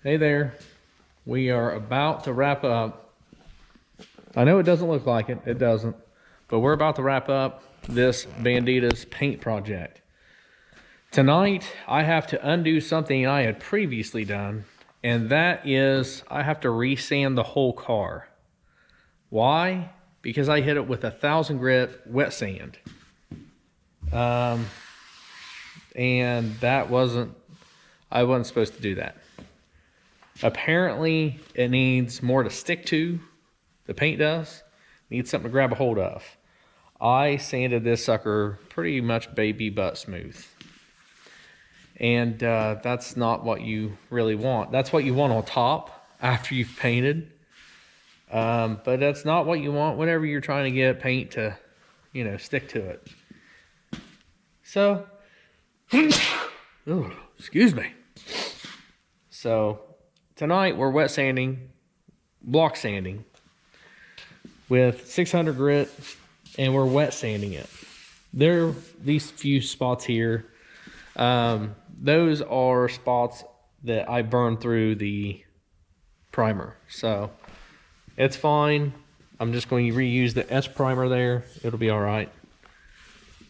Hey there. We are about to wrap up. I know it doesn't look like it. It doesn't. But we're about to wrap up this Bandita's paint project. Tonight, I have to undo something I had previously done, and that is I have to resand the whole car. Why? Because I hit it with 1,000 grit wet sand. And that I wasn't supposed to do that. Apparently, it needs more to stick to. The paint does. Needs something to grab a hold of. I sanded this sucker pretty much baby butt smooth. And that's not what you really want. That's what you want on top after you've painted. But that's not what you want whenever you're trying to get paint to, stick to it. So, oh, excuse me. So, tonight we're wet sanding, block sanding with 600 grit, and we're wet sanding it. There are these few spots here. Those are spots that I burned through the primer. So it's fine. I'm just going to reuse the S primer there. It'll be all right.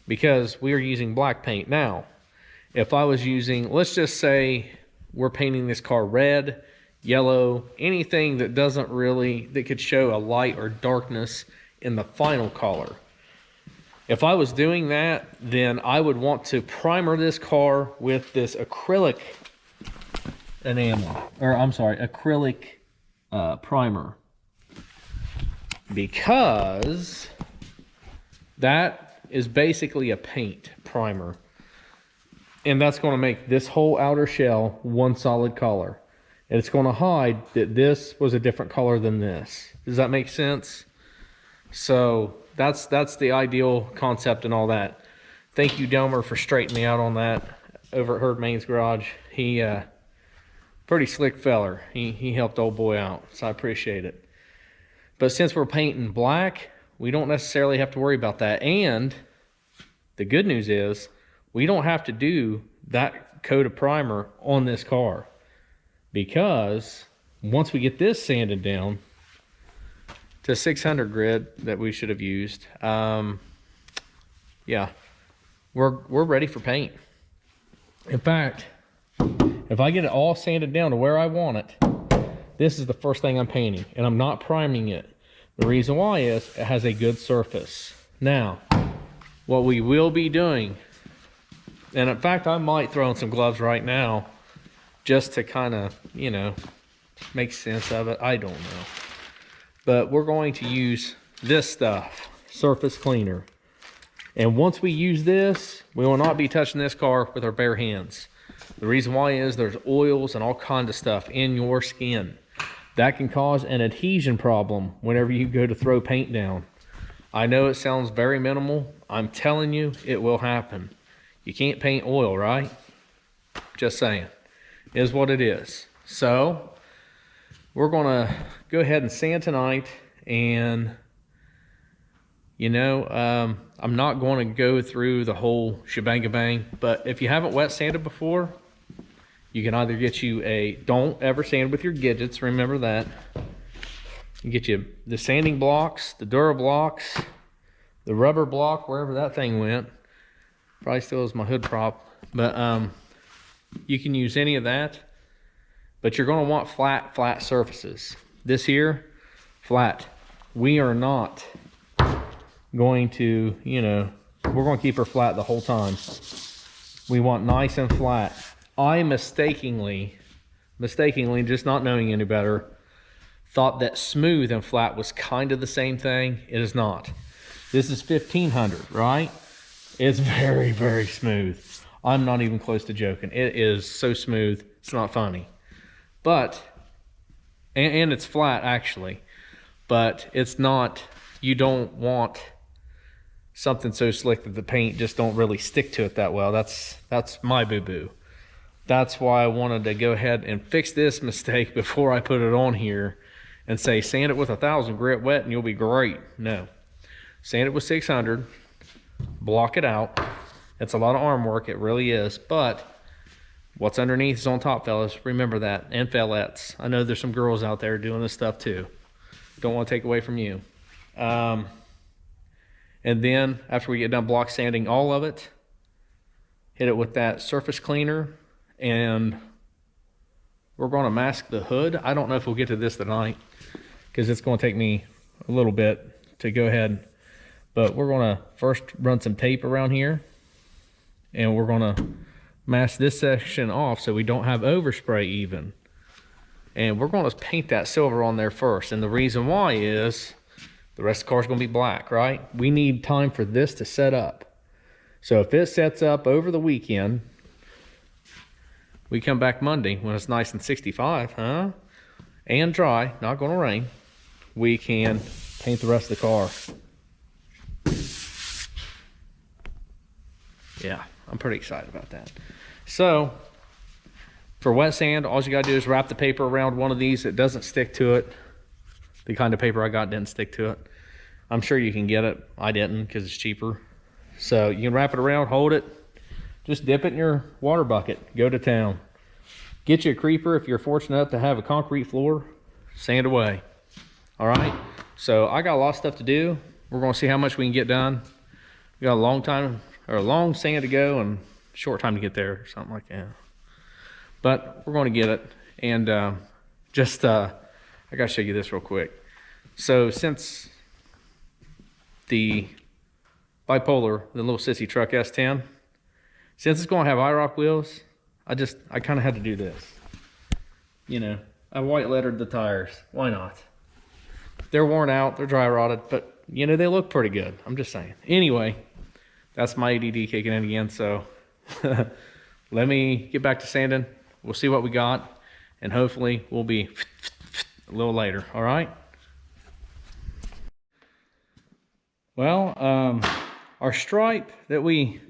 Because we are using black paint. Now, if I was using, let's just say we're painting this car red, yellow, anything that that could show a light or darkness in the final color. If I was doing that, then I would want to primer this car with this acrylic acrylic primer. Because that is basically a paint primer. And that's going to make this whole outer shell one solid color. And it's going to hide that this was a different color than this. Does that make sense? So that's the ideal concept and all that. Thank you, Delmer, for straightening me out on that over at Herd Main's garage. He pretty slick feller. He helped old boy out, so I appreciate it. But since we're painting black, we don't necessarily have to worry about that. And the good news is we don't have to do that coat of primer on this car, because once we get this sanded down to 600 grit that we should have used, yeah, we're ready for paint. In fact, if I get it all sanded down to where I want it, this is the first thing I'm painting, and I'm not priming it. The reason why is it has a good surface. Now, what we will be doing, and in fact, I might throw on some gloves right now just to kind of, make sense of it. I don't know. But we're going to use this stuff, surface cleaner. And once we use this, we will not be touching this car with our bare hands. The reason why is there's oils and all kinds of stuff in your skin. That can cause an adhesion problem whenever you go to throw paint down. I know it sounds very minimal. I'm telling you, it will happen. You can't paint oil, right? Just saying. It is what it is. So, we're going to go ahead and sand tonight. And, I'm not going to go through the whole shebang-a-bang. But if you haven't wet sanded before, you can either get you don't ever sand with your Gidgets, remember that. You get you the sanding blocks, the Dura blocks, the rubber block, wherever that thing went. Probably still is my hood prop. But you can use any of that. But you're going to want flat surfaces. This here, flat. We are not going to, we're going to keep her flat the whole time. We want nice and flat. I mistakenly, just not knowing any better, thought that smooth and flat was kind of the same thing. It is not. This is 1500, right? It's very, very smooth. I'm not even close to joking. It is so smooth, it's not funny. But, and it's flat actually, but it's not, you don't want something so slick that the paint just don't really stick to it that well. That's my boo-boo. That's why I wanted to go ahead and fix this mistake before I put it on here and say, sand it with 1,000 grit wet and you'll be great. No. Sand it with 600, block it out. It's a lot of arm work, it really is, but What's underneath is on top, fellas. Remember that. And fellettes. I know there's some girls out there doing this stuff too. Don't want to take away from you. And then after we get done block sanding all of it, hit it with that surface cleaner, and we're going to mask the hood. I don't know if we'll get to this tonight because it's going to take me a little bit to go ahead. But we're going to first run some tape around here, and we're going to mask this section off so we don't have overspray even. And we're going to paint that silver on there first. And the reason why is the rest of the car is going to be black, right? We need time for this to set up. So if it sets up over the weekend, we come back Monday when it's nice and 65, and dry, not going to rain, we can paint the rest of the car. Yeah, I'm pretty excited about that. So for wet sand, all you got to do is wrap the paper around one of these. It doesn't stick to it. The kind of paper I got didn't stick to it. I'm sure you can get it. I didn't because it's cheaper. So you can wrap it around, hold it, just dip it in your water bucket, go to town. Get you a creeper if you're fortunate enough to have a concrete floor, sand away. All right, so I got a lot of stuff to do. We're gonna see how much we can get done. We got a long time, or a long sand to go and short time to get there, or something like that. But we're gonna get it. And I gotta show you this real quick. So since the bipolar, the little sissy truck S10, since it's gonna have IROC wheels, I kind of had to do this. You know, I white lettered the tires. Why not? They're worn out, they're dry rotted, but you know, they look pretty good. I'm just saying. Anyway, that's my ADD kicking in again. So let me get back to sanding. We'll see what we got, and hopefully we'll be a little later. All right. Well, our stripe that we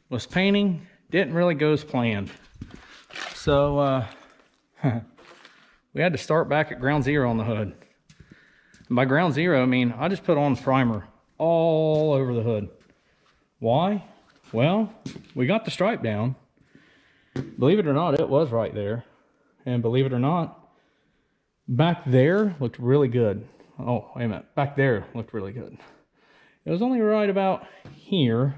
was painting didn't really go as planned. So we had to start back at ground zero on the hood. And by ground zero, I mean, I just put on primer all over the hood. Why? Well, we got the stripe down. Believe it or not, it was right there. And believe it or not, back there looked really good. Oh, wait a minute. Back there looked really good. It was only right about here,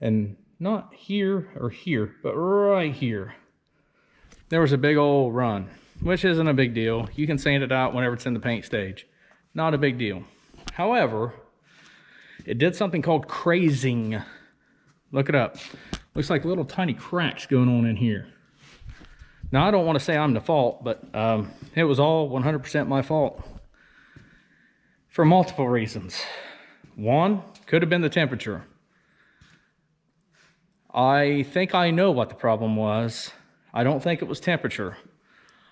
and not here or here, but right here. There was a big old run, which isn't a big deal. You can sand it out whenever it's in the paint stage. Not a big deal. However, it did something called crazing. Look it up. Looks like little tiny cracks going on in here. Now, I don't want to say I'm the fault, but it was all 100% my fault for multiple reasons. One, could have been the temperature. I think I know what the problem was. I don't think it was temperature.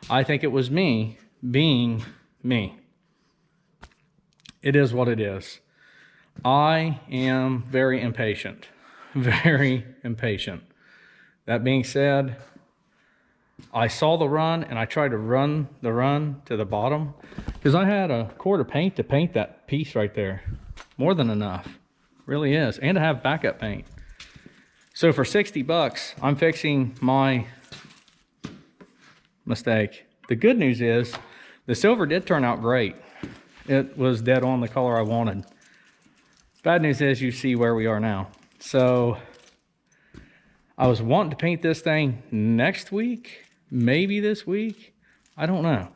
I think it was me being me. It is what it is. I am very impatient. Very impatient. That being said, I saw the run and I tried to run the run to the bottom because I had a quart of paint to paint that piece right there. More than enough. Really is. And to have backup paint. So for 60 bucks, I'm fixing my mistake. The good news is the silver did turn out great. It was dead on the color I wanted. Bad news is you see where we are now. So I was wanting to paint this thing next week, maybe this week. I don't know.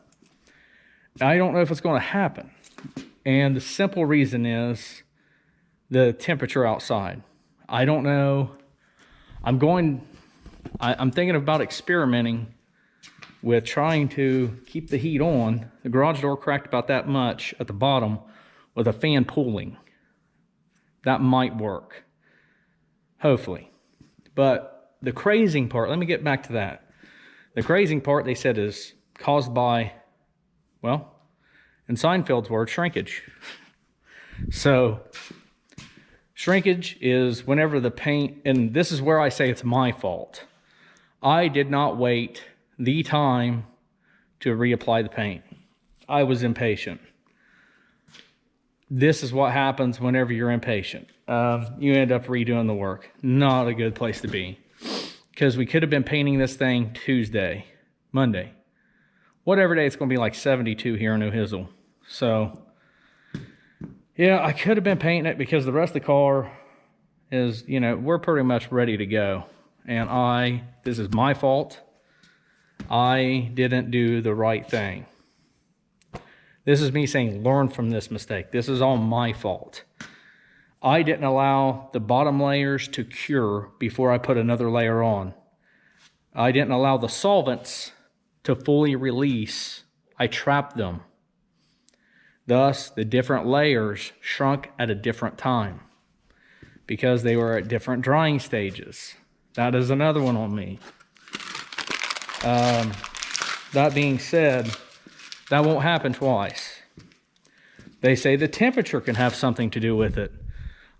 I don't know if it's going to happen. And the simple reason is the temperature outside. I don't know. I'm thinking about experimenting with trying to keep the heat on. The garage door cracked about that much at the bottom with a fan pulling. That might work. Hopefully. But the crazing part, let me get back to that. The crazing part, they said, is caused by, well, in Seinfeld's word, shrinkage. So shrinkage is whenever the paint, and this is where I say it's my fault. I did not wait the time to reapply the paint. I was impatient. This is what happens whenever you're impatient. You end up redoing the work. Not a good place to be. because we could have been painting this thing Tuesday, Monday, whatever day. It's going to be like 72 here in O'Hizzle. So yeah, I could have been painting it because the rest of the car is, you know, we're pretty much ready to go. And this is my fault. I didn't do the right thing. This is me saying, learn from this mistake. This is all my fault. I didn't allow the bottom layers to cure before I put another layer on. I didn't allow the solvents to fully release. I trapped them. Thus, the different layers shrunk at a different time because they were at different drying stages. That is another one on me. That being said, that won't happen twice. They say the temperature can have something to do with it.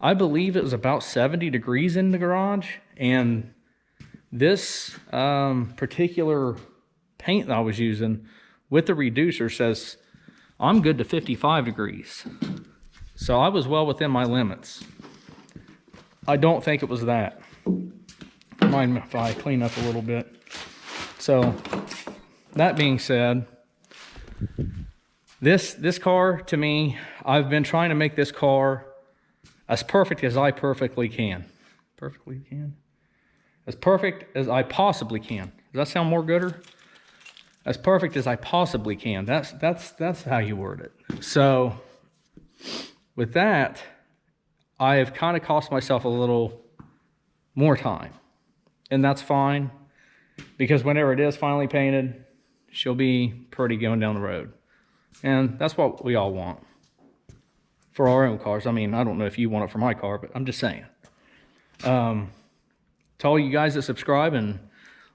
I believe it was about 70 degrees in the garage, and this particular paint that I was using with the reducer says I'm good to 55 degrees. So I was well within my limits. I don't think it was that. Mind if I clean up a little bit. So that being said, this car, to me, I've been trying to make this car as perfect as I perfectly can. As perfect as I possibly can. Does that sound more gooder? As perfect as I possibly can. That's how you word it. So with that, I have kind of cost myself a little more time. And that's fine, because whenever it is finally painted, she'll be pretty going down the road. And that's what we all want for our own cars. I mean, I don't know if you want it for my car, but I'm just saying. To all you guys that subscribe and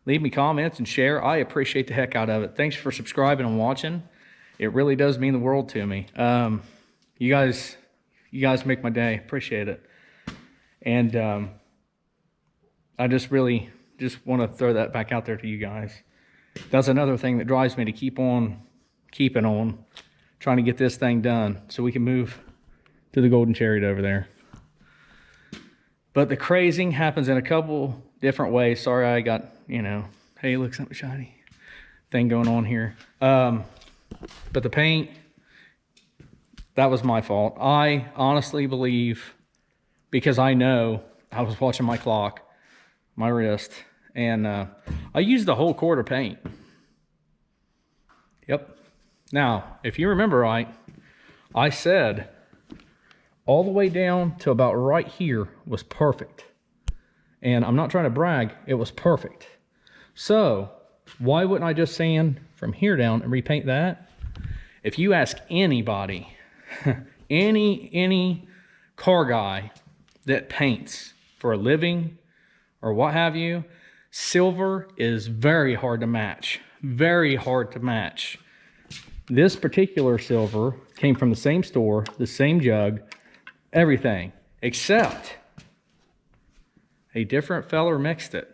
leave me comments and share, I appreciate the heck out of it. Thanks for subscribing and watching. It really does mean the world to me. You guys make my day. Appreciate it. And I just really want to throw that back out there to you guys. That's another thing that drives me to keep on keeping on, trying to get this thing done so we can move to the golden chariot over there. But the crazing happens in a couple different ways. Sorry, I got, you know, hey, look, something shiny thing going on here. But the paint, that was my fault. I honestly believe, because I know I was watching my clock, my wrist, and I used the whole quart of paint. Yep. Now, if you remember right, I said all the way down to about right here was perfect. And I'm not trying to brag, it was perfect. So why wouldn't I just sand from here down and repaint that? If you ask anybody, any car guy that paints for a living or what have you, silver is very hard to match. Very hard to match. This particular silver came from the same store, the same jug, everything, except a different feller mixed it.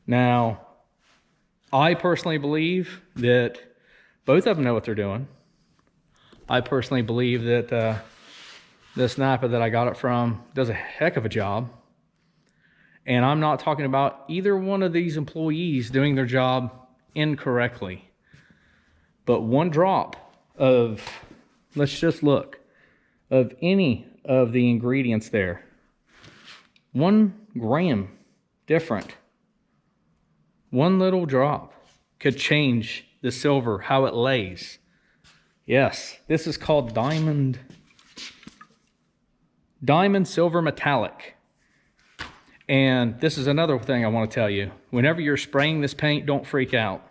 Now, I personally believe that both of them know what they're doing. I personally believe that this Napa that I got it from does a heck of a job. And I'm not talking about either one of these employees doing their job incorrectly. But one drop of, let's just look, of any of the ingredients there, 1 gram different, one little drop could change the silver, how it lays. Yes, this is called diamond silver metallic. And this is another thing I want to tell you. Whenever you're spraying this paint, don't freak out,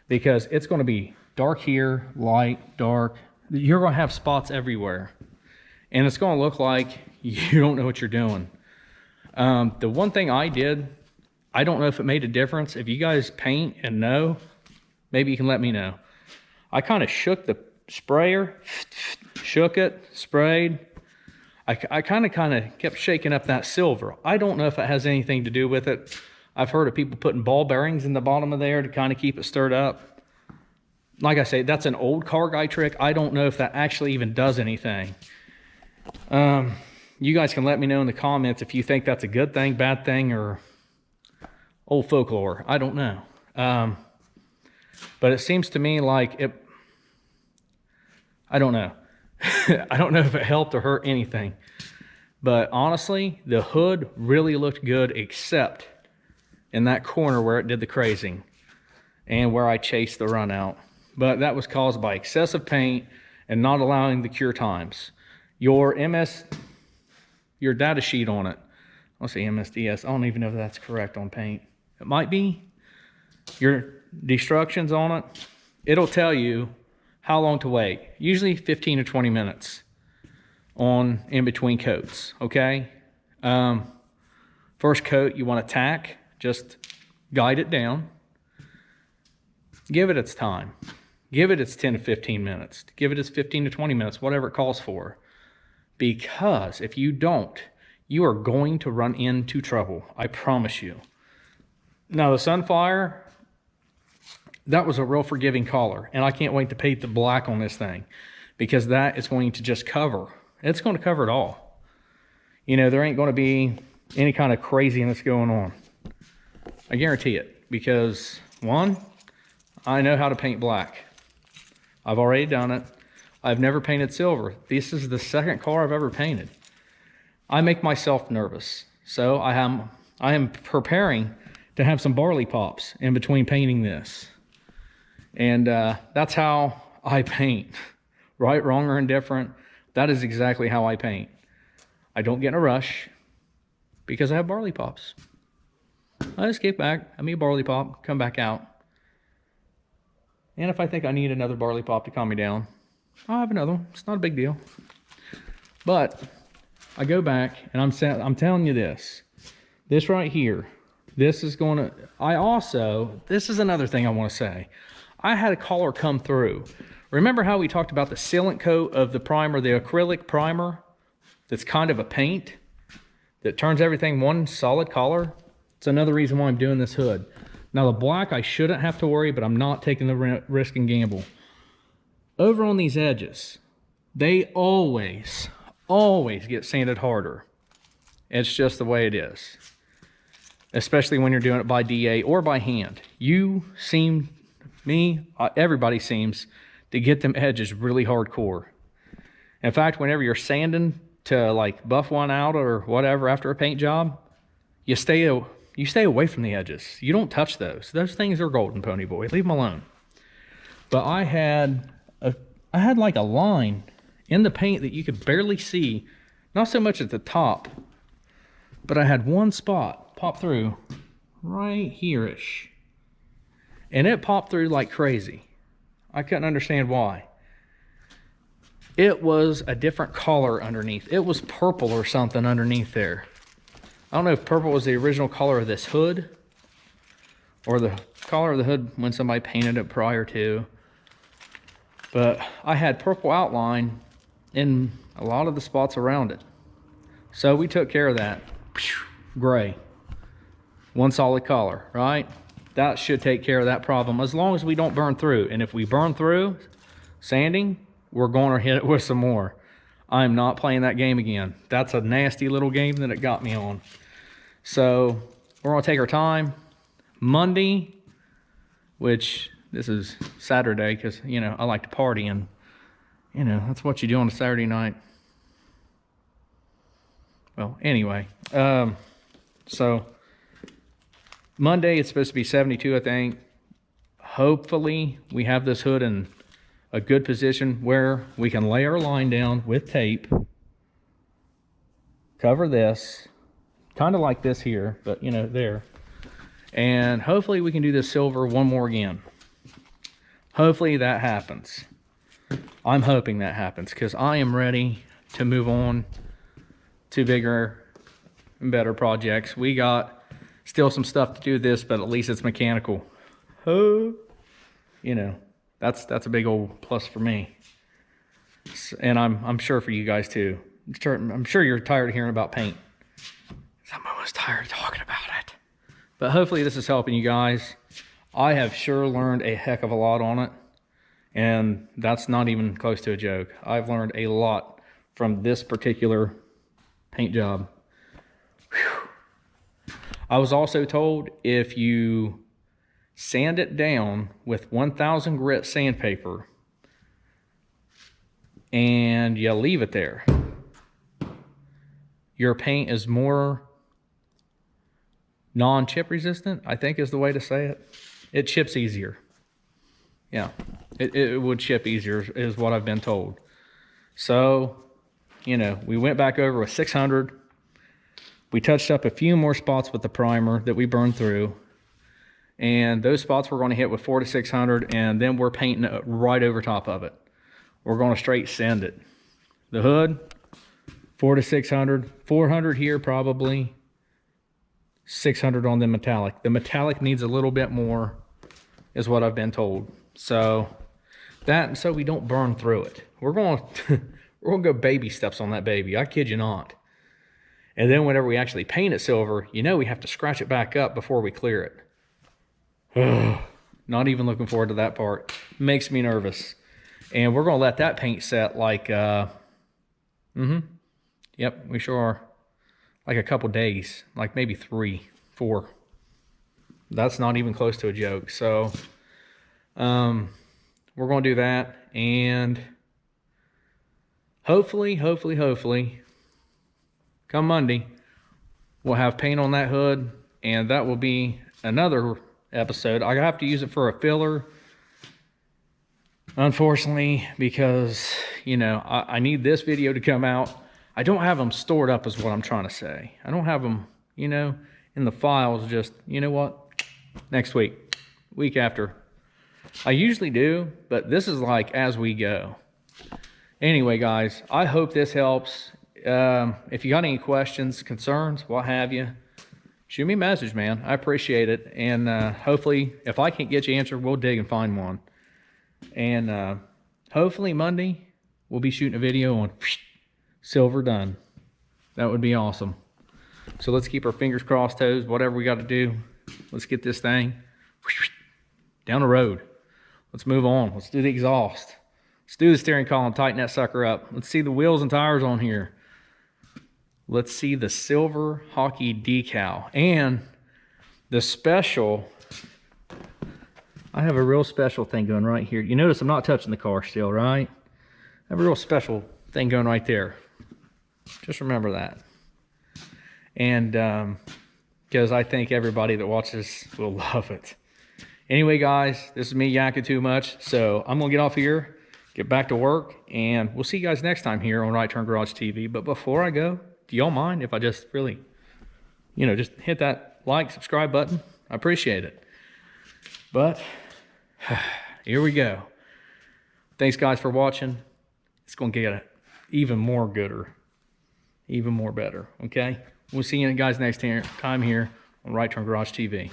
because it's going to be dark here, light, dark. You're going to have spots everywhere, and it's going to look like you don't know what you're doing. The one thing I did, I don't know if it made a difference. If you guys paint and know, maybe you can let me know. I kind of shook the sprayer, shook it, sprayed. I kind of kept shaking up that silver. I don't know if it has anything to do with it. I've heard of people putting ball bearings in the bottom of there to kind of keep it stirred up. Like I say, that's an old car guy trick. I don't know if that actually even does anything. You guys can let me know in the comments if you think that's a good thing, bad thing, or old folklore. I don't know. But it seems to me like it, I don't know. I don't know if it helped or hurt anything. But honestly, the hood really looked good, except in that corner where it did the crazing and where I chased the run out. But that was caused by excessive paint and not allowing the cure times. Your data sheet on it, I'll say MSDS, I don't even know if that's correct on paint. It might be. Your destructions on it, it'll tell you how long to wait. Usually 15 to 20 minutes on in between coats, okay? First coat, you want to tack, just guide it down. Give it its time. Give it its 10 to 15 minutes. Give it its 15 to 20 minutes, whatever it calls for. Because if you don't, you are going to run into trouble. I promise you. Now the Sunfire, that was a real forgiving color. And I can't wait to paint the black on this thing. Because that is going to just cover. It's going to cover it all. You know, there ain't going to be any kind of craziness going on. I guarantee it. Because, one, I know how to paint black. I've already done it. I've never painted silver. This is the second car I've ever painted. I make myself nervous. So I am preparing to have some barley pops in between painting this. And that's how I paint. Right, wrong, or indifferent. That is exactly how I paint. I don't get in a rush because I have barley pops. I just get back, have me a barley pop, come back out. And if I think I need another barley pop to calm me down, I'll have another one. It's not a big deal. But I go back and I'm telling you this. This right here, this is going to, this is another thing I want to say. I had a color come through. Remember how we talked about the sealant coat of the primer, the acrylic primer that's kind of a paint that turns everything one solid color? It's another reason why I'm doing this hood. Now the black I shouldn't have to worry, but I'm not taking the risk and gamble. Over on these edges, they always get sanded harder. It's just the way it is. Especially when you're doing it by DA or by hand. Everybody seems to get them edges really hardcore. In fact, whenever you're sanding to like buff one out or whatever after a paint job, you stay away from the edges. You don't touch those. Those things are golden, Pony Boy. Leave them alone. But I had like a line in the paint that you could barely see, not so much at the top, but I had one spot pop through right here-ish. And it popped through like crazy. I couldn't understand why. It was a different color underneath. It was purple or something underneath there. I don't know if purple was the original color of this hood or the color of the hood when somebody painted it prior to. But I had purple outline in a lot of the spots around it. So we took care of that. Gray. One solid color, right? That should take care of that problem as long as we don't burn through. And if we burn through sanding, we're going to hit it with some more. I'm not playing that game again. That's a nasty little game that it got me on. So we're going to take our time. Monday, which this is Saturday because, you know, I like to party and, you know, that's what you do on a Saturday night. Well, anyway, so Monday, it's supposed to be 72, I think. Hopefully, we have this hood in a good position where we can lay our line down with tape, cover this, kind of like this here, but, you know, there. And hopefully, we can do this silver one more again. Hopefully, that happens. I'm hoping that happens because I am ready to move on to bigger and better projects. We got still some stuff to do with this, but at least it's mechanical. Oh, you know, that's a big old plus for me. And I'm sure for you guys too. I'm sure you're tired of hearing about paint. I'm almost tired of talking about it. But hopefully this is helping you guys. I have sure learned a heck of a lot on it. And that's not even close to a joke. I've learned a lot from this particular paint job. Whew. I was also told if you sand it down with 1000 grit sandpaper and you leave it there, your paint is more non-chip resistant, I think is the way to say it. It chips easier. Yeah, it would chip easier is what I've been told. So, you know, we went back over with 600. We touched up a few more spots with the primer that we burned through. And those spots we're going to hit with 400 to 600, and then we're painting it right over top of it. We're going to straight sand it. The hood, 400 to 600, 400 here probably, 600 on the metallic. The metallic needs a little bit more, is what I've been told. So that, so we don't burn through it. We're going to go baby steps on that baby. I kid you not. And then whenever we actually paint it silver, you know we have to scratch it back up before we clear it. Not even looking forward to that part. Makes me nervous. And we're going to let that paint set like, yep, we sure are. Like a couple days, like maybe 3, 4. That's not even close to a joke. So, we're going to do that. And hopefully, come Monday, we'll have paint on that hood. And that will be another episode. I have to use it for a filler, unfortunately, because, you know, I need this video to come out. I don't have them stored up is what I'm trying to say. I don't have them, you know, in the files. Just, you know what, next week, week after. I usually do, but this is like as we go. Anyway, guys, I hope this helps. If you got any questions, concerns, what have you, shoot me a message, man. I appreciate it. And hopefully, if I can't get you answered, we'll dig and find one. And hopefully Monday, we'll be shooting a video on silver done. That would be awesome. So let's keep our fingers crossed, toes, whatever we got to do. Let's get this thing down the road. Let's move on. Let's do the exhaust. Let's do the steering column, tighten that sucker up. Let's see the wheels and tires on here. Let's see the silver hockey decal and the special. I have a real special thing going right here. You notice I'm not touching the car still, right? I have a real special thing going right there. Just remember that. And because I think everybody that watches will love it. Anyway, guys, this is me yakking too much. So I'm going to get off here, get back to work, and we'll see you guys next time here on Right Turn Garage TV. But before I go, do y'all mind if I just really, you know, just hit that like, subscribe button? I appreciate it. But here we go. Thanks, guys, for watching. It's going to get even more gooder, even more better, okay? We'll see you guys next time here on Right Turn Garage TV.